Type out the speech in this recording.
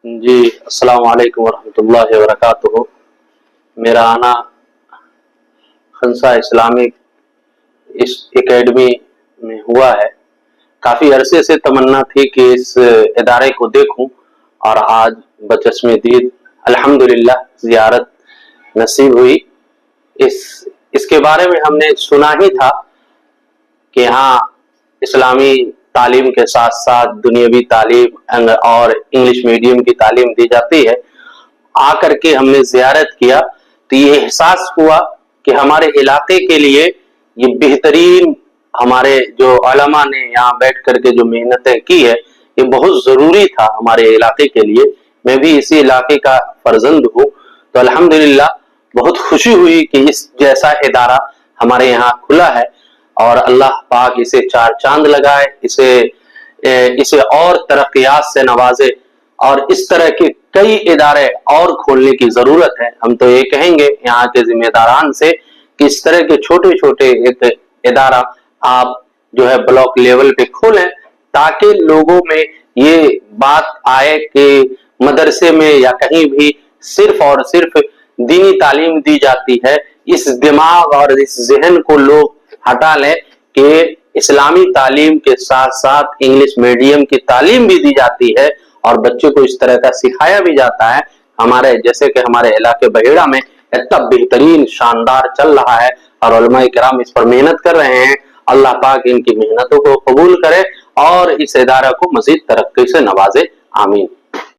जी, अस्सलाम वालेकुम वरहमतुल्लाहि वबरकातुहू। मेरा आना खंसा इस्लामिक इस एकेडमी में हुआ है। काफ़ी अरसे से तमन्ना थी कि इस इदारे को देखूं और आज बचश्मे दीद अल्हम्दुलिल्लाह ज़ियारत नसीब हुई। इसके बारे में हमने सुना ही था कि यहाँ इस्लामी तालीम के साथ साथ दुनियावी तालीम और इंग्लिश मीडियम की तालीम दी जाती है। आकर के हमने ज़ियारत किया तो ये एहसास हुआ कि हमारे इलाके के लिए ये बेहतरीन, हमारे जो उलमा ने यहाँ बैठ करके जो मेहनतें की है ये बहुत ज़रूरी था हमारे इलाके के लिए। मैं भी इसी इलाके का फर्जंद हूँ, तो अल्हम्दुलिल्लाह बहुत खुशी हुई कि इस जैसा इदारा हमारे यहाँ खुला है और अल्लाह पाक इसे चार चांद लगाए, इसे और तरक्कियात से नवाजे और इस तरह के कई इदारे और खोलने की जरूरत है। हम तो ये कहेंगे यहाँ के जिम्मेदारान से कि इस तरह के छोटे छोटे एक इदारा आप जो है ब्लॉक लेवल पे खोलें, ताकि लोगों में ये बात आए कि मदरसे में या कहीं भी सिर्फ और सिर्फ दीनी तालीम दी जाती है। इस दिमाग और इस जहन को लोग हटा लें कि इस्लामी तालीम के साथ साथ इंग्लिश मीडियम की तालीम भी दी जाती है और बच्चों को इस तरह का सिखाया भी जाता है। हमारे जैसे कि हमारे इलाके बहेड़ा में इतना बेहतरीन शानदार चल रहा है और उलमा किराम इस पर मेहनत कर रहे हैं। अल्लाह पाक इनकी मेहनतों को कबूल करे और इस इदारा को मजीद तरक्की से नवाजे। आमीन।